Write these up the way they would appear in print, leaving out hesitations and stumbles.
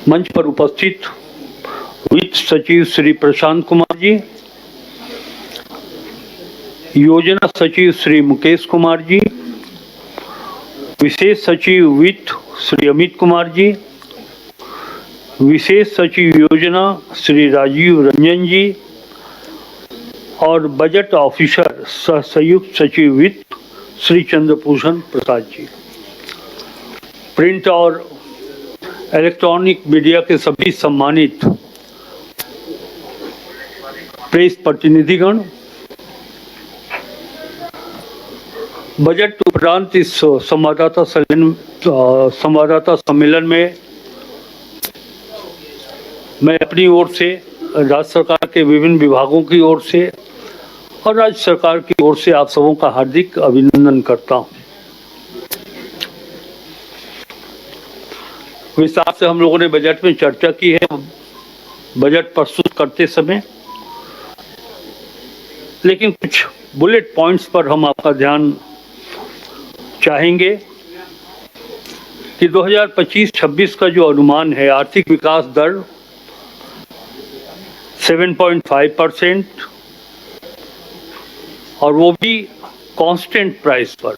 मंच पर उपस्थित वित्त सचिव श्री प्रशांत कुमार जी, योजना सचिव श्री मुकेश कुमार जी, विशेष सचिव वित्त श्री अमित कुमार जी, विशेष सचिव योजना श्री राजीव रंजन जी और बजट ऑफिसर संयुक्त सचिव वित्त श्री चंद्रभूषण प्रसाद जी। प्रिंट और इलेक्ट्रॉनिक मीडिया के सभी सम्मानित प्रेस प्रतिनिधिगण, बजट उपरांत इस संवाददाता सम्मेलन में मैं अपनी ओर से, राज्य सरकार के विभिन्न विभागों की ओर से और राज्य सरकार की ओर से आप सबों का हार्दिक अभिनंदन करता हूं। विस्तार से हम लोगों ने बजट में चर्चा की है बजट प्रस्तुत करते समय, लेकिन कुछ बुलेट पॉइंट्स पर हम आपका ध्यान चाहेंगे कि 2025-26 का जो अनुमान है, आर्थिक विकास दर 7.5% और वो भी कांस्टेंट प्राइस पर।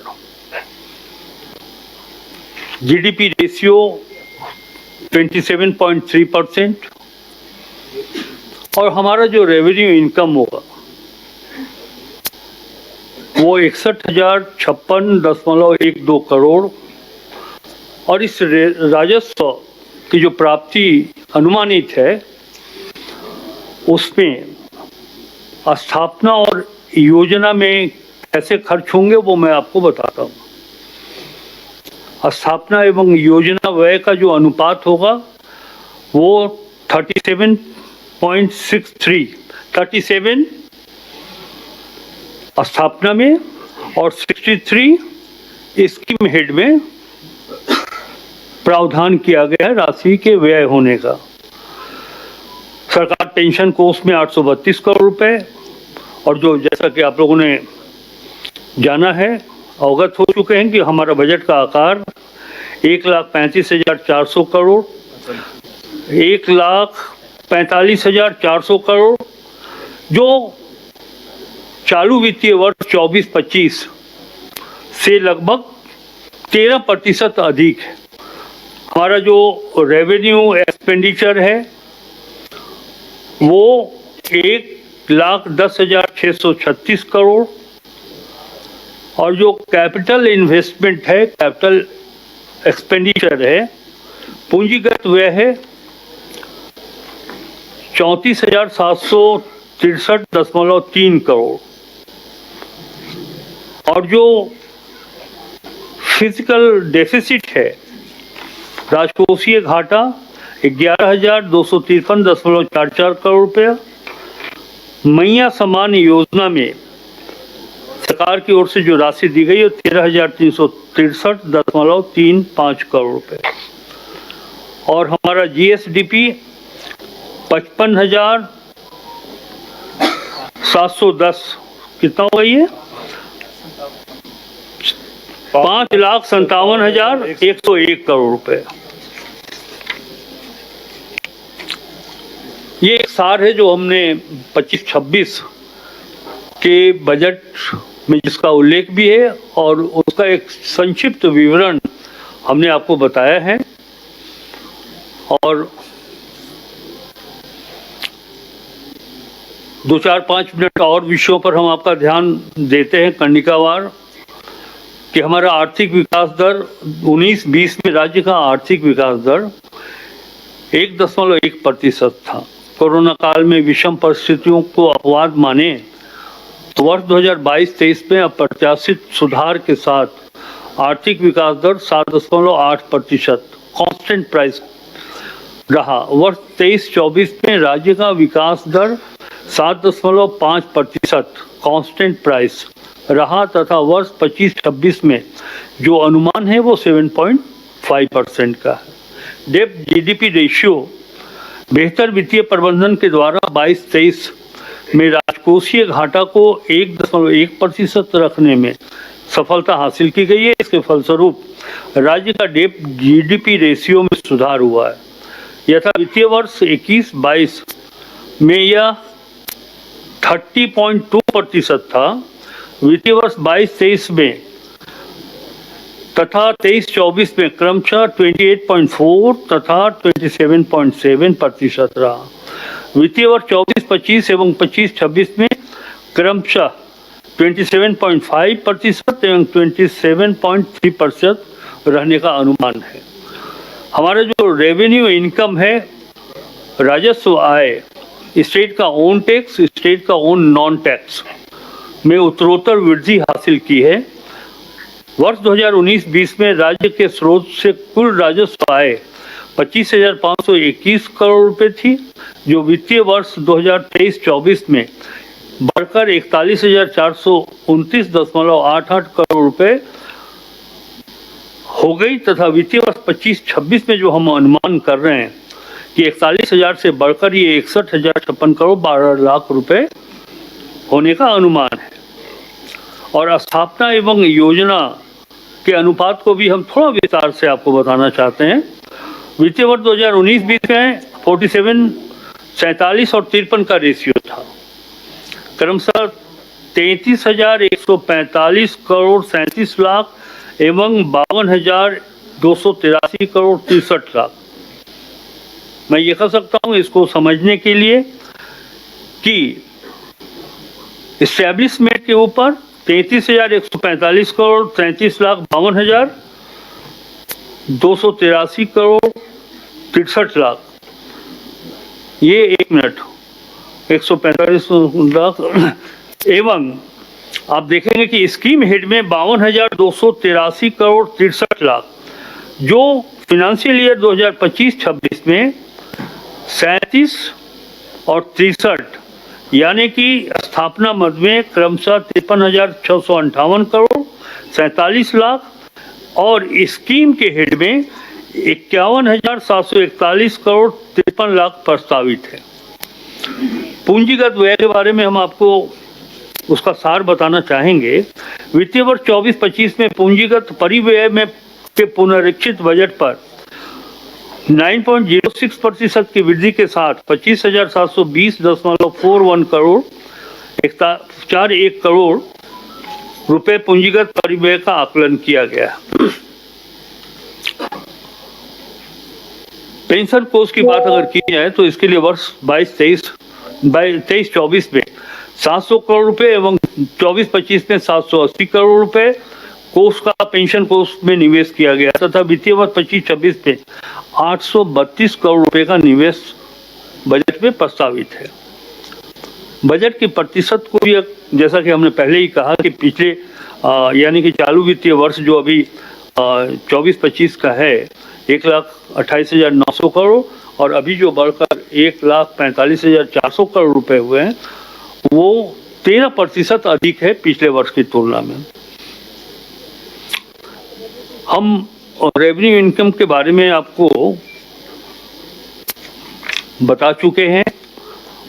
जीडीपी रेशियो 27.3% और हमारा जो रेवेन्यू इनकम होगा वो 61,056.12 करोड़ और इस राजस्व की जो प्राप्ति अनुमानित है उसमें स्थापना और योजना में कैसे खर्च होंगे वो मैं आपको बताता हूँ। स्थापना एवं योजना व्यय का जो अनुपात होगा वो 37 स्थापना में और 63 स्कीम हेड में प्रावधान किया गया है राशि के व्यय होने का। सरकार पेंशन कोष में 832 करोड़ रुपए और जो जैसा कि आप लोगों ने जाना है, अवगत हो चुके हैं कि हमारा बजट का आकार 1,35,400 करोड़, 1,45,400 करोड़ जो चालू वित्तीय वर्ष 24-25 से लगभग 13% अधिक है। हमारा जो रेवेन्यू एक्सपेंडिचर है वो 1,10,636 करोड़ और जो कैपिटल इन्वेस्टमेंट है, कैपिटल एक्सपेंडिचर है, पूंजीगत व्यय है 34,763.3 करोड़ और जो फिजिकल डेफिसिट है, राजकोषीय घाटा 11,253.44 करोड़ रुपया। मैया समान योजना में सरकार की ओर से जो राशि दी गई है 13,363.35 करोड़ रुपए और हमारा जीएसडीपी 55,710 कितना हो गई है 5,57,101 करोड़ रुपए। ये एक सार है जो हमने 25-26 के बजट में जिसका उल्लेख भी है और उसका एक संक्षिप्त विवरण हमने आपको बताया है और 2-4-5 मिनट और विषयों पर हम आपका ध्यान देते हैं कर्णिकावार कि हमारा आर्थिक विकास दर 19-20 में राज्य का आर्थिक विकास दर 1.1% था। कोरोना काल में विषम परिस्थितियों को अपवाद माने तो वर्ष 2022-23 में अप्रत्याशित सुधार के साथ आर्थिक विकास दर 7.8% कांस्टेंट प्राइस रहा। वर्ष 23-24 में राज्य का विकास दर 7.5% कांस्टेंट प्राइस रहा तथा वर्ष 25-26 में जो अनुमान है वो 7.5% का है। डेब्ट जीडीपी रेशियो बेहतर वित्तीय प्रबंधन के द्वारा 22-23 में राजकोषीय घाटा को 1.1% रखने में सफलता हासिल की गई है। इसके फलस्वरूप राज्य का डेब्ट जीडीपी रेशियो में सुधार हुआ है। यथा वित्तीय वर्ष 21-22 में यह 30.2% था, वित्तीय वर्ष 22-23 में तथा 23-24 में क्रमशः 28.4 तथा 27.7% रहा। वित्तीय वर्ष 24-25 एवं 25-26 में क्रमशः 27.5% एवं 27.3% रहने का अनुमान है। हमारा जो रेवेन्यू इनकम है, राजस्व आय, स्टेट का ओन टैक्स, स्टेट का ओन नॉन टैक्स में उत्तरोत्तर वृद्धि हासिल की है। वर्ष 2019-20 में राज्य के स्रोत से कुल राजस्व आय 25,521 करोड़ रुपए थी, जो वित्तीय वर्ष 2023-24 में बढ़कर 41,429.88 करोड़ रुपए हो गई तथा वित्तीय वर्ष 25-26 में जो हम अनुमान कर रहे हैं कि 41,000 से बढ़कर ये 61,056 करोड़ 12 लाख रुपए होने का अनुमान है। और स्थापना एवं योजना के अनुपात को भी हम थोड़ा विस्तार से आपको बताना चाहते हैं। वित्तीय वर्ष 2019-20 में 47, 47 और 53 का रेशियो था, क्रमशः 33,145 करोड़ 37 लाख एवं 52,283 करोड़ 63 लाख। मैं ये कह सकता हूँ इसको समझने के लिए कि एस्टैब्लिशमेंट के ऊपर 33,145 करोड़ 33,52,283 करोड़ 63 लाख, ये 1 मिनट 145 लाख एवं आप देखेंगे कि स्कीम हेड में 52,283 करोड़ 63 लाख, जो फिनेंशियल ईयर 2025-26 में 37 और 63 यानी कि स्थापना मद में क्रमशः 53,658 करोड़ 47 लाख और स्कीम के हेड में 51,741 करोड़ 53 लाख प्रस्तावित है। पूंजीगत व्यय के बारे में हम आपको उसका सार बताना चाहेंगे। वित्तीय वर्ष 24-25 में पूंजीगत परिव्यय में के पुनरीक्षित बजट पर 9.06% की वृद्धि के साथ 25,720.41 करोड़ 41 करोड़ रुपए पूंजीगत परिव्यय का आकलन किया गया। पेंशन कोष की बात अगर की जाए तो इसके लिए वर्ष 23-24 में 700 करोड़ रुपए एवं 24-25 में 780 करोड़ रुपए कोष का पेंशन कोष में निवेश किया गया तथा वित्तीय वर्ष 25-26 में 832 करोड़ रुपए का निवेश बजट में प्रस्तावित है। बजट की प्रतिशत को भी जैसा कि हमने पहले ही कहा कि पिछले यानी कि चालू वित्तीय वर्ष जो अभी 24-25 का है 1,28,900 करोड़ और अभी जो बढ़कर 1,45,400 करोड़ रुपए हुए हैं वो 13% अधिक है पिछले वर्ष की तुलना में। हम रेवेन्यू इनकम के बारे में आपको बता चुके हैं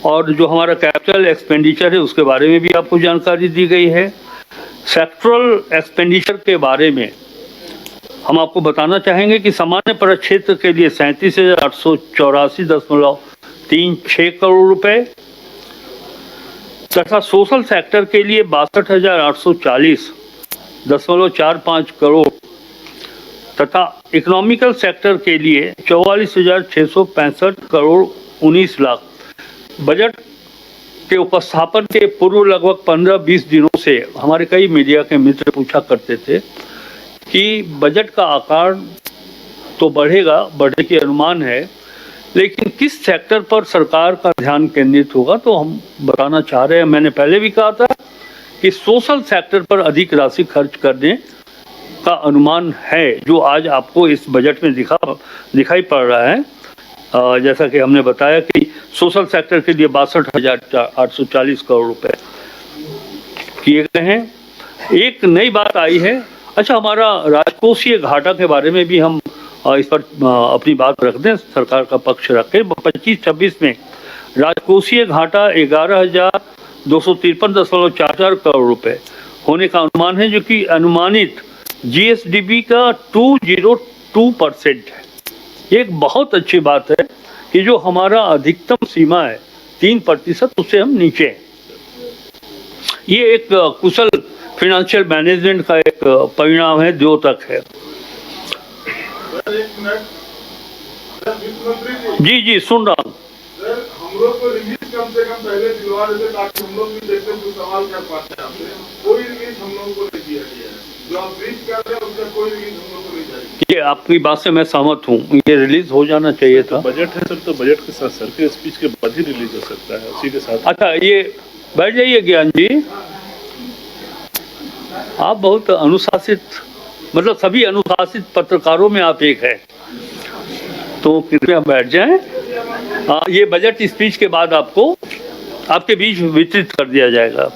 और जो हमारा कैपिटल एक्सपेंडिचर है उसके बारे में भी आपको जानकारी दी गई है। सेक्टरल एक्सपेंडिचर के बारे में हम आपको बताना चाहेंगे कि सामान्य प्रक्षेत्र के लिए 37,884.36 करोड़ रुपए तथा सोशल सेक्टर के लिए 62,840.45 करोड़ तथा इकोनॉमिकल सेक्टर के लिए 44,665 करोड़ 19 लाख। बजट के उपस्थापन के पूर्व लगभग 15-20 दिनों से हमारे कई मीडिया के मित्र पूछा करते थे कि बजट का आकार तो बढ़ेगा, बढ़ने की अनुमान है, लेकिन किस सेक्टर पर सरकार का ध्यान केंद्रित होगा तो हम बताना चाह रहे हैं। मैंने पहले भी कहा था कि सोशल सेक्टर पर अधिक राशि खर्च करने का अनुमान है, जो आज आपको इस बजट में दिखाई पड़ रहा है। जैसा कि हमने बताया कि सोशल सेक्टर के लिए 62,840 करोड़ रुपए किए गए हैं। एक नई बात आई है, अच्छा हमारा राजकोषीय घाटा के बारे में भी हम इस पर अपनी बात रख दें, सरकार का पक्ष रखें। 25-26 में राजकोषीय घाटा 11,253.44 करोड़ रुपए होने का अनुमान है, जो कि अनुमानित जीएसडीपी का 202% है। एक बहुत अच्छी बात है कि जो हमारा अधिकतम सीमा है 3%, उससे हम नीचे हैं। ये एक कुशल फाइनेंशियल मैनेजमेंट का एक परिणाम है, द्योतक है। जी जी, सुन रहा हूँ। हम लोग को रिलीज कम से कम पहले दिलवा देते ताकि हम लोग भी देखते कुछ सवाल कर पाते हैं आपसे। कोई रिलीज हम लोगों को नहीं दिया गया है। जो आप ब्रीफ कर रहे हैं उसका कोई रिलीज हम लोग को नहीं जाएगी। ये आपकी बात से मैं सहमत हूँ, ये रिलीज हो जाना चाहिए था। बजट है सर, तो बजट के साथ सर के स्पीच के बाद ही रिलीज हो सकता है, उसी के साथ। अच्छा, ये बैठ जाइए ज्ञान जी, आप बहुत अनुशासित, मतलब सभी अनुशासित पत्रकारों में आप एक है, तो कृपया बैठ जाएं। ये बजट स्पीच के बाद आपको आपके बीच वितरित कर दिया जाएगा।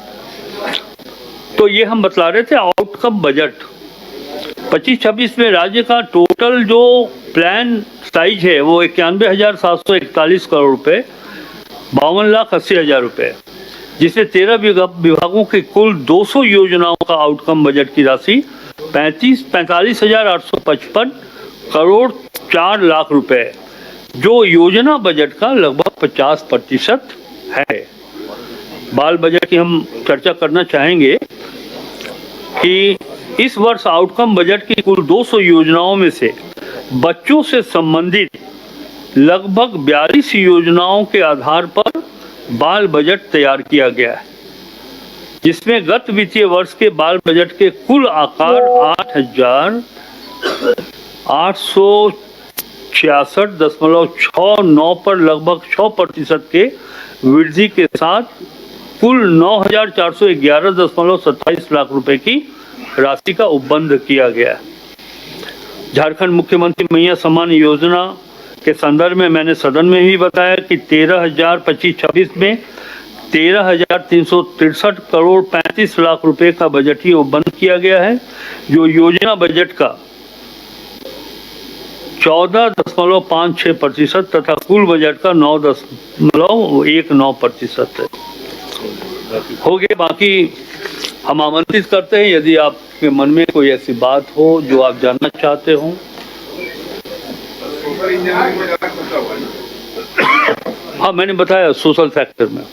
तो ये हम बतला रहे थे आउटकम बजट 25-26 में राज्य का टोटल जो प्लान साइज है वो 91,741 करोड़ रुपए, 52,80,000 रुपए, जिसमें 13 विभागों के कुल 200 योजनाओं का आउटकम बजट की राशि 45,855 करोड़ 4 लाख रुपए, जो योजना बजट का लगभग 50% है। बाल बजट की हम चर्चा करना चाहेंगे कि इस वर्ष आउटकम बजट की कुल 200 योजनाओं में से बच्चों से संबंधित लगभग 42 योजनाओं के आधार पर बाल बजट तैयार किया गया है, जिसमें गत वित्तीय वर्ष के बाल बजट के कुल आकार 8,866.69 पर लगभग 6% के वृद्धि के साथ कुल 9,411.27 लाख रुपए की राशि का उपबंध किया गया है। झारखंड मुख्यमंत्री मैया सम्मान योजना के संदर्भ में मैंने सदन में भी बताया कि 13,025-26 में 13,363 करोड़ 35 लाख रुपए का बजटीय उपबंध किया गया है, जो योजना बजट का 14.56% तथा कुल बजट का 9.19% है। हो गए, बाकी हम आमंत्रित करते हैं यदि आपके मन में कोई ऐसी बात हो जो आप जानना चाहते हो। हाँ, मैंने बताया सोशल सेक्टर में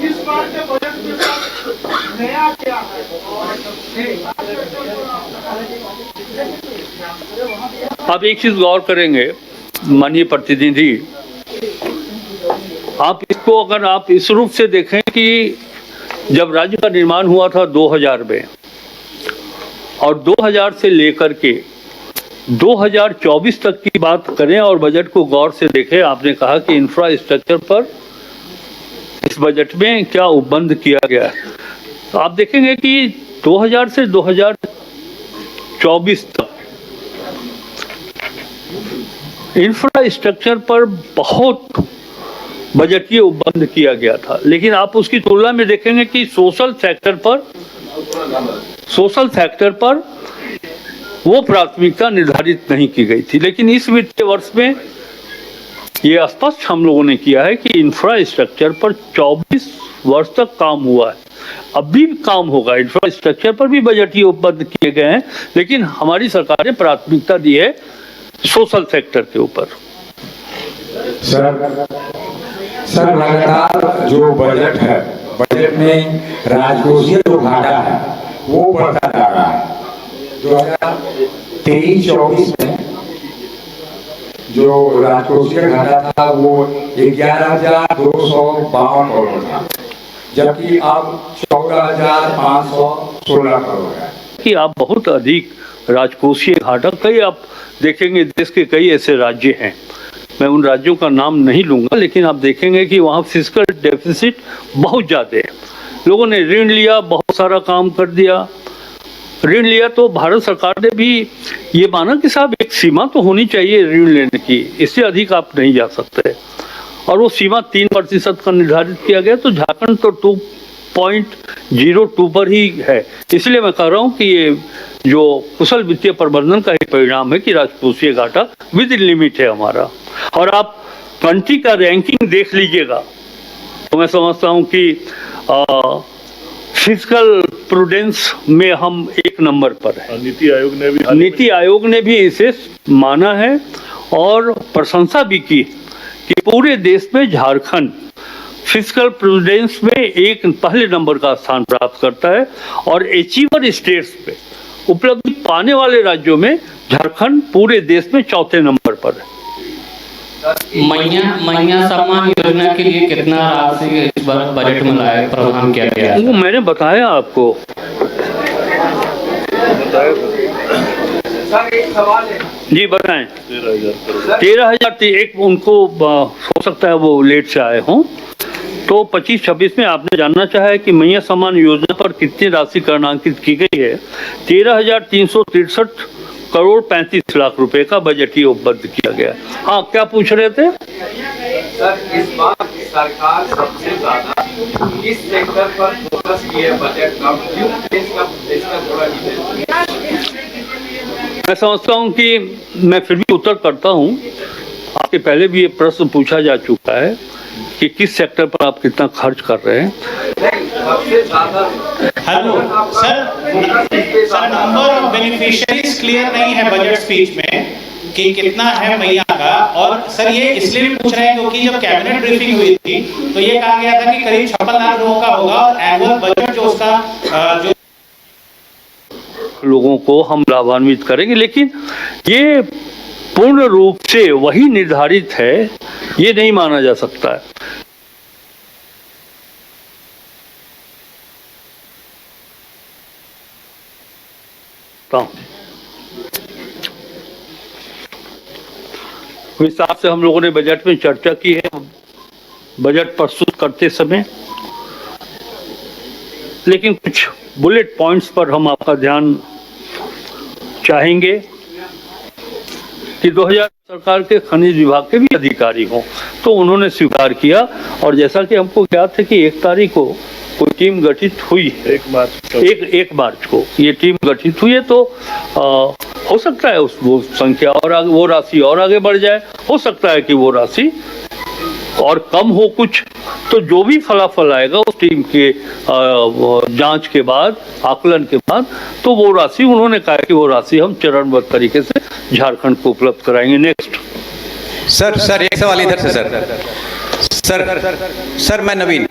इस बार के बजट में नया क्या है? आप एक चीज गौर करेंगे माननीय प्रतिनिधि, आप इसको अगर आप इस रूप से देखें कि जब राज्य का निर्माण हुआ था 2000 में, और 2000 से लेकर के 2024 तक की बात करें और बजट को गौर से देखें, आपने कहा कि इंफ्रास्ट्रक्चर पर इस बजट में क्या उपबंध किया गया है, तो आप देखेंगे कि 2000 से 2024 तक इंफ्रास्ट्रक्चर पर बहुत बजटीय उपबंध किया गया था, लेकिन आप उसकी तुलना में देखेंगे कि सोशल सेक्टर पर वो प्राथमिकता निर्धारित नहीं की गई थी। लेकिन इस वित्तीय वर्ष में ये स्पष्ट हम लोगों ने किया है कि इंफ्रास्ट्रक्चर पर 24 वर्ष तक काम हुआ है, अब भी काम होगा। इंफ्रास्ट्रक्चर पर भी बजटीय उपबंध किए गए हैं, लेकिन हमारी सरकार ने प्राथमिकता दी है सोशल सेक्टर के ऊपर। सर लगातार जो बजट है, बजट में राजकोषीय जो घाटा है वो बढ़ता जा रहा है। 2023-24 में जो राजकोषीय घाटा था वो 11,252 करोड़ था, जबकि अब 14,516 करोड़ है। कि आप बहुत अधिक राजकोषीय घाटा, कई आप देखेंगे देश के कई ऐसे राज्य हैं, मैं उन राज्यों का नाम नहीं लूंगा, लेकिन आप देखेंगे कि वहाँ फिस्कल डेफिसिट बहुत ज़्यादा है। लोगों ने ऋण लिया, बहुत सारा काम कर दिया, ऋण लिया तो भारत सरकार ने भी ये माना कि साहब एक सीमा तो होनी चाहिए ऋण लेने की, इससे अधिक आप नहीं जा सकते, और वो सीमा 3% का निर्धारित किया गया। तो झारखंड तो 2.02 पर ही है। इसलिए मैं कह रहा हूँ कि ये जो कुशल वित्तीय प्रबंधन का ही परिणाम है कि राजकोषीय घाटा विद इन लिमिट है हमारा। और आप कंट्री का रैंकिंग देख लीजिएगा तो मैं समझता हूँ कि फिजिकल प्रूडेंस में हम 1 नंबर पर है। नीति आयोग ने भी इसे माना है और प्रशंसा भी की कि पूरे देश में झारखंड फिजिकल प्रूडेंस में एक पहले नंबर का स्थान प्राप्त करता है और अचीवर स्टेट्स में उपलब्धि पाने वाले राज्यों में झारखंड पूरे देश में चौथे नंबर पर है। मैया सम्मान योजना के लिए कितना राशि इस बार बजट में लाया प्रावधान किया गया है? वो मैंने बताया आपको। जी बताएं। 13,000 एक उनको हो सकता है वो लेट से आए हों, तो 25-26 में आपने जानना चाहा है कि मैया सम्मान योजना पर कितनी राशि करणांकित की गई है। 13,363 करोड़ 35 लाख रुपए का बजट ही उपलब्ध किया गया। हाँ, क्या पूछ रहे थे? सर, इस बार सरकार सबसे ज्यादा किस सेक्टर पर फोकस की है बजट का? क्यों इसका थोड़ा डिटेल? मैं समझता हूँ कि मैं फिर भी उत्तर करता हूँ। आपके पहले भी ये प्रश्न पूछा जा चुका है कि किस सेक्टर पर आप कितना खर्च कर रहे हैं। सबसे ज्यादा hello sir, number of beneficiaries clear नहीं है बजट स्पीच में कि कितना है मैया का। और सर ये इसलिए भी पूछ रहे हैं क्योंकि जब कैबिनेट ब्रीफिंग हुई थी तो ये कहा गया था कि करीब 56 लाख लोगों का होगा और एनुअल बजट जो उसका जो लोगों को हम लाभान्वित करेंगे, लेकिन ये पूर्ण रूप से वही निर्धारित है, ये नहीं माना जा सकता है। विस्तार से हम लोगों ने बजट में चर्चा की है बजट प्रस्तुत करते समय, लेकिन कुछ बुलेट पॉइंट्स पर हम आपका ध्यान चाहेंगे कि 2000 सरकार के खनिज विभाग के भी अधिकारी हों, तो उन्होंने स्वीकार किया। और जैसा कि हमको ज्ञात है कि 1 तारीख को कोई टीम गठित हुई है, 1 मार्च को ये टीम गठित हुई है, तो हो सकता है वो संख्या और आगे, वो राशि और आगे बढ़ जाए। हो सकता है कि वो राशि और कम हो कुछ, तो जो भी फलाफल आएगा उस टीम के जांच के बाद, आकलन के बाद, तो वो राशि उन्होंने कहा कि वो राशि हम चरणबद्ध तरीके से झारखंड को उपलब्ध कराएंगे। नेक्स्ट सर एक सवाल इधर से सर मैं नवीन।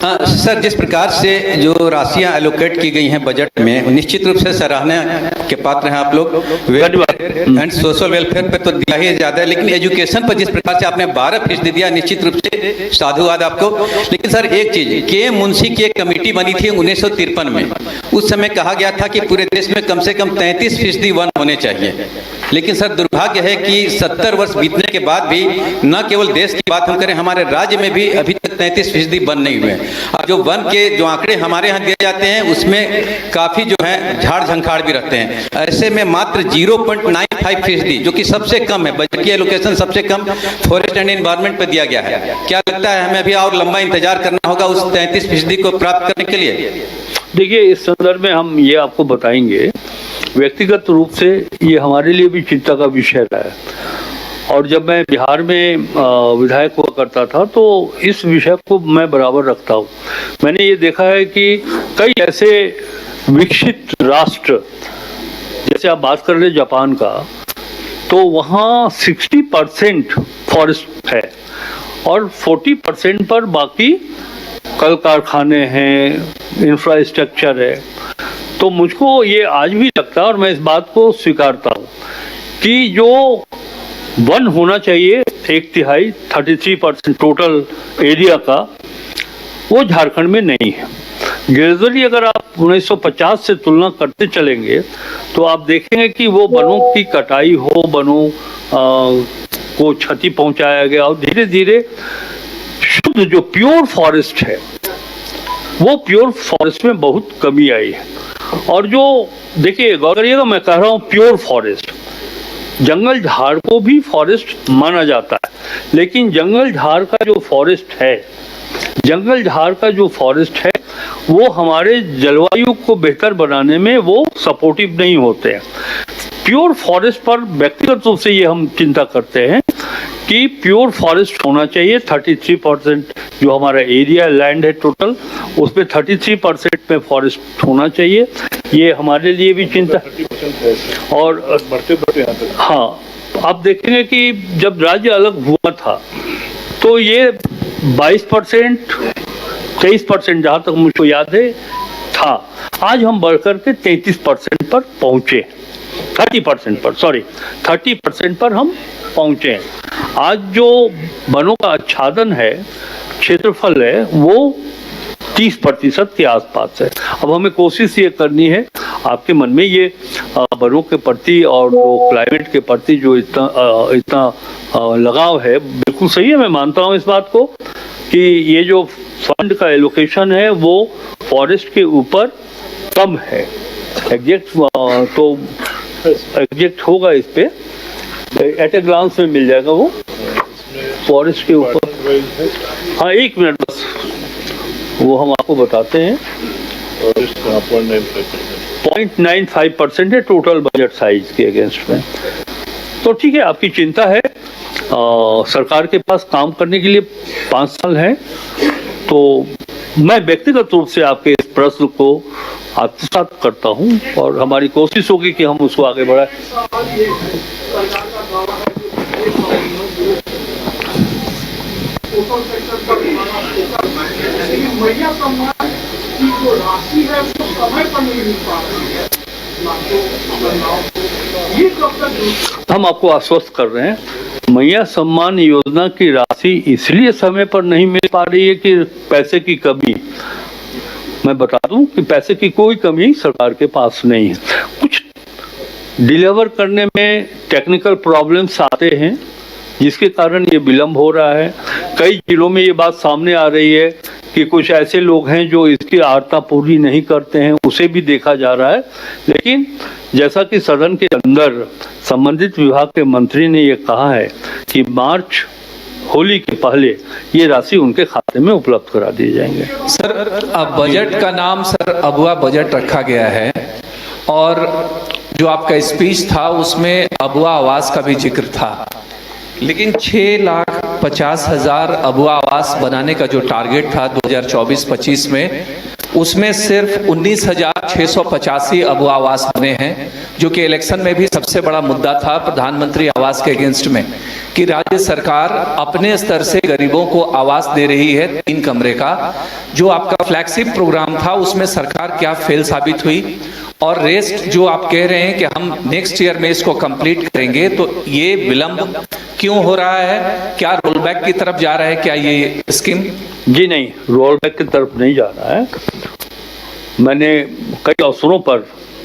हाँ सर, जिस प्रकार से जो राशियां एलोकेट की गई हैं बजट में, निश्चित रूप से सराहना के पात्र हैं आप लोग। एंड सोशल वेलफेयर पर तो दिया ही ज्यादा है, लेकिन एजुकेशन पर जिस प्रकार से आपने 12% दिया, निश्चित रूप से साधुवाद आपको। लेकिन सर एक चीज, के मुंशी की एक कमेटी बनी थी 1953 में, उस समय कहा गया था कि पूरे देश में कम से कम 33% वन होने चाहिए। लेकिन सर दुर्भाग्य है कि 70 वर्ष बीतने के बाद भी न केवल देश की बात हम करें, हमारे राज्य में भी अभी तक 33% वन नहीं हुए। और जो वन के जो आंकड़े हमारे यहाँ दिए जाते हैं उसमें काफी जो है झाड़ झंखाड़ भी रहते हैं। ऐसे में मात्र 0.95%, जो कि सबसे कम है, बजट की एलोकेशन सबसे कम फॉरेस्ट एंड एनवायरनमेंट पर दिया गया है। क्या लगता है हमें अभी और लंबा इंतजार करना होगा उस 33% को प्राप्त करने के लिए? देखिए, इस संदर्भ में हम ये आपको बताएंगे, व्यक्तिगत रूप से ये हमारे लिए भी चिंता का विषय रहा है। और जब मैं बिहार में विधायक हुआ करता था तो इस विषय को मैं बराबर रखता हूँ। मैंने ये देखा है कि कई ऐसे विकसित राष्ट्र, जैसे आप बात कर रहे जापान का, तो वहाँ 60% फॉरेस्ट है और 40% पर बाकी कल कारखाने हैं, इंफ्रास्ट्रक्चर है। तो मुझको ये आज भी लगता है और मैं इस बात को स्वीकारता हूँ कि जो वन होना चाहिए 1/3 33% टोटल एरिया का, वो झारखंड में नहीं है। ग्रेजुअली अगर आप 1950 से तुलना करते चलेंगे तो आप देखेंगे कि वो वनों की कटाई हो, वनों को क्षति पहुंचाया गया और धीरे धीरे शुद्ध जो प्योर फॉरेस्ट है वो प्योर फॉरेस्ट में बहुत कमी आई है। और जो देखिए, गौर करिएगा, मैं कह रहा हूँ प्योर फॉरेस्ट, जंगल झाड़ को भी फॉरेस्ट माना जाता है, लेकिन जंगल झाड़ का जो फॉरेस्ट है, जंगल झाड़ का जो फॉरेस्ट है वो हमारे जलवायु को बेहतर बनाने में वो सपोर्टिव नहीं होते हैं। प्योर फॉरेस्ट पर व्यक्तिगत रूप से ये हम चिंता करते हैं कि प्योर फॉरेस्ट होना चाहिए। 33% जो हमारा एरिया लैंड है टोटल, उसमें 33% में फॉरेस्ट होना चाहिए। ये हमारे लिए भी चिंता। और बढ़ते यहाँ तक, हाँ, आप देखेंगे कि जब राज्य अलग हुआ था तो ये 22%, 23% जहाँ तक मुझको याद है था। आज हम बढ़कर के 33% पर पहुँचे, 30% पर, सॉरी 30% पर हम पहुँचे हैं। आज जो वनों का आच्छादन है, क्षेत्रफल है, वो 30% के आसपास है। अब हमें कोशिश ये करनी है, आपके मन में ये वनों के प्रति और जो क्लाइमेट के प्रति जो इतना लगाव है, बिल्कुल सही है। मैं मानता हूँ इस बात को कि ये जो फंड का एलोकेशन है वो फॉरेस्ट के ऊपर कम है। एग्जैक्ट होगा इस पे, एट ए ग्लांस में मिल जाएगा वो फॉरेस्ट के ऊपर। हाँ, 1 मिनट बस, वो हम आपको बताते हैं। 0.95% है टोटल बजट साइज के अगेंस्ट में। तो ठीक है, आपकी चिंता है, सरकार के पास काम करने के लिए 5 साल है, तो मैं व्यक्तिगत रूप से आपके इस प्रश्न को आत्मसात करता हूं और हमारी कोशिश होगी कि हम उसको आगे बढ़ाएं। मैया सम्मान की जो राशि है वो समय पर नहीं मिल पा रही है, ये कब तक? हम आपको आश्वस्त कर रहे हैं, मैया सम्मान योजना की राशि इसलिए समय पर नहीं मिल पा रही है कि पैसे की कमी। मैं बता दूं कि पैसे की कोई कमी सरकार के पास नहीं है। कुछ डिलीवर करने में टेक्निकल प्रॉब्लम्स आते हैं जिसके कारण ये विलम्ब हो रहा है। कई जिलों में ये बात सामने आ रही है कि कुछ ऐसे लोग हैं जो इसकी आर्ता पूरी नहीं करते हैं, उसे भी देखा जा रहा है। लेकिन जैसा कि सदन के अंदर संबंधित विभाग के मंत्री ने ये कहा है कि मार्च होली के पहले ये राशि उनके खाते में उपलब्ध करा दिए जाएंगे। सर, अब बजट का नाम सर अबुआ बजट रखा गया है और जो आपका स्पीच था उसमें अबुआ आवास का भी जिक्र था, लेकिन 6,50,000 अबुआ आवास बनाने का जो टारगेट था 2024-25 में, उसमें सिर्फ 19,685 अबुआ आवास बने हैं, जो कि इलेक्शन में भी सबसे बड़ा मुद्दा था प्रधानमंत्री आवास के अगेंस्ट में, कि राज्य सरकार अपने स्तर से गरीबों को आवास दे रही है 3 कमरे का। जो आपका फ्लैगशिप प्रोग्राम था उसमें सरकार क्या फेल साबित हुई, और रेस्ट जो आप कह रहे हैं कि हम नेक्स्ट ईयर में इसको कंप्लीट करेंगे, तो ये विलंब क्यों हो रहा है? क्या रोल बैक की तरफ जा रहा है क्या ये स्कीम? जी नहीं, रोल बैक की तरफ नहीं जा रहा है। मैंने कई अवसरों पर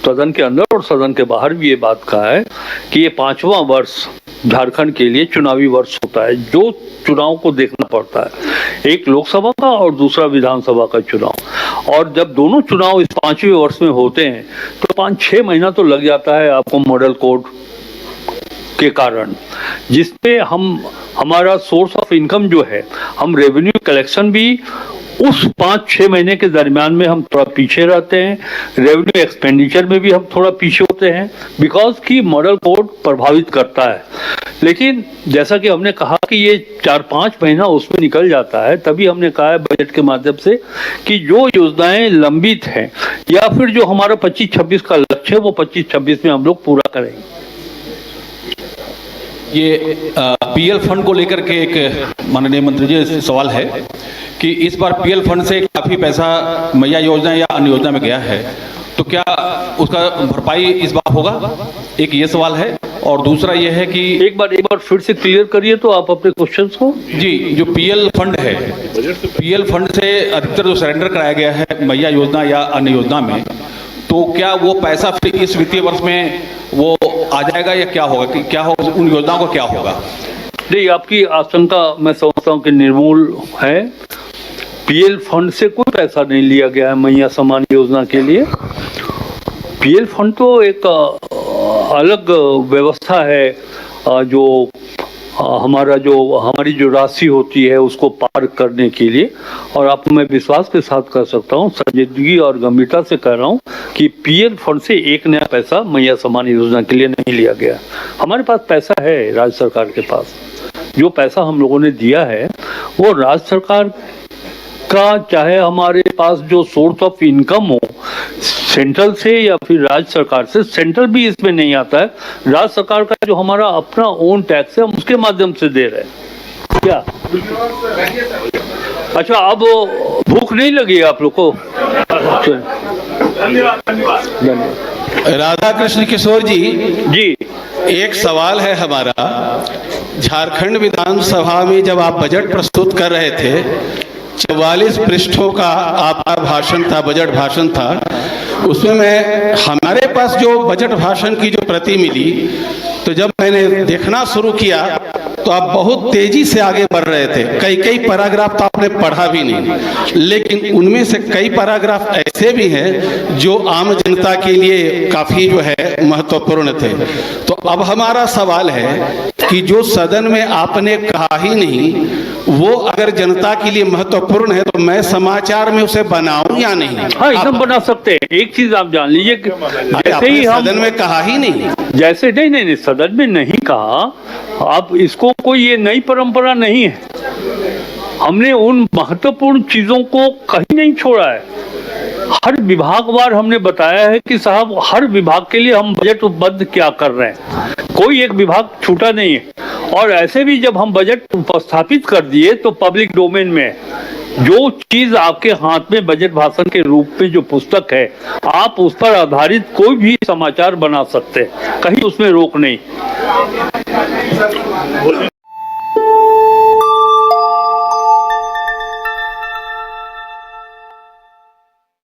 सदन के अंदर और सदन के बाहर भी ये बात कहा है कि ये 5वां वर्ष झारखंड के लिए चुनावी वर्ष होता है, जो चुनाव को देखना पड़ता है, एक लोकसभा का और दूसरा विधानसभा का चुनाव। और जब दोनों चुनाव इस 5वें वर्ष में होते हैं तो 5-6 महीना तो लग जाता है आपको मॉडल कोड के कारण, जिसपे हमारा सोर्स ऑफ इनकम जो है, हम रेवेन्यू कलेक्शन भी उस 5-6 महीने के दरमियान में हम थोड़ा पीछे रहते हैं, रेवेन्यू एक्सपेंडिचर में भी हम थोड़ा पीछे होते हैं, बिकॉज की मॉडल कोड प्रभावित करता है। लेकिन जैसा कि हमने कहा कि ये 4-5 महीना उसमें निकल जाता है, तभी हमने कहा है बजट के माध्यम से कि जो योजनाएं लंबित हैं या फिर जो हमारा 25-26 का लक्ष्य है वो 25-26 में हम लोग पूरा करेंगे। ये पीएल फंड को लेकर के एक माननीय मंत्री जी से सवाल है कि इस बार पीएल फंड से काफ़ी पैसा मैया योजना या अन्य योजना में गया है, तो क्या उसका भरपाई इस बार होगा? एक ये सवाल है। और दूसरा ये है कि एक बार फिर से क्लियर करिए तो आप अपने क्वेश्चंस को। जी, जो पीएल फंड है, पीएल फंड से अधिकतर जो सरेंडर कराया गया है मैया योजना या अन्य योजना में, तो क्या वो पैसा फिर इस वित्तीय वर्ष में वो आ जाएगा या क्या होगा, कि क्या होगा, उन योजनाओं को क्या होगा? नहीं, आपकी आशंका मैं समझता हूँ कि निर्मूल है। पीएल फंड से कोई पैसा नहीं लिया गया है मैया सम्मान योजना के लिए। पीएल फंड तो एक अलग व्यवस्था है, जो हमारी जो राशि होती है उसको पार करने के लिए। और आपको मैं विश्वास के साथ कह सकता हूँ, संजीदगी और गंभीरता से कह रहा हूँ कि पीएल फंड से एक नया पैसा मैया सम्मान योजना के लिए नहीं लिया गया। हमारे पास पैसा है राज्य सरकार के पास। जो पैसा हम लोगों ने दिया है वो राज्य सरकार का, चाहे हमारे पास जो सोर्स ऑफ इनकम हो, सेंट्रल से या फिर राज्य सरकार से, सेंट्रल भी इसमें नहीं आता है, राज्य सरकार का जो हमारा अपना ओन टैक्स है हम उसके माध्यम से दे रहे हैं क्या? अच्छा, अब भूख नहीं लगी आप लोग को? धन्यवाद। राधा कृष्ण किशोर जी, एक सवाल है हमारा। झारखंड विधानसभा में जब आप बजट प्रस्तुत कर रहे थे, 44 पृष्ठों का आपका भाषण था, बजट भाषण था, उसमें हमारे पास जो बजट भाषण की जो प्रति मिली, तो जब मैंने देखना शुरू किया तो आप बहुत तेजी से आगे बढ़ रहे थे। कई पैराग्राफ तो आपने पढ़ा भी नहीं, लेकिन उनमें से कई पैराग्राफ ऐसे भी हैं जो आम जनता के लिए काफी जो है महत्वपूर्ण थे। तो अब हमारा सवाल है कि जो सदन में आपने कहा ही नहीं, वो अगर जनता के लिए महत्वपूर्ण है तो मैं समाचार में उसे बनाऊं या नहीं? हाँ, एकदम बना सकते हैं। एक चीज आप जान लीजिए कि जैसे ही हम सदन में कहा ही नहीं, जैसे नहीं सदन में नहीं कहा, आप इसको कोई ये नई परंपरा नहीं है। हमने उन महत्वपूर्ण चीजों को कहीं नहीं छोड़ा है। हर विभागवार हमने बताया है कि साहब हर विभाग के लिए हम बजट उपलब्ध क्या कर रहे हैं, कोई एक विभाग छूटा नहीं है। और ऐसे भी जब हम बजट उपस्थापित कर दिए तो पब्लिक डोमेन में जो चीज आपके हाथ में बजट भाषण के रूप में जो पुस्तक है, आप उस पर आधारित कोई भी समाचार बना सकते हैं, कहीं उसमें रोक नहीं।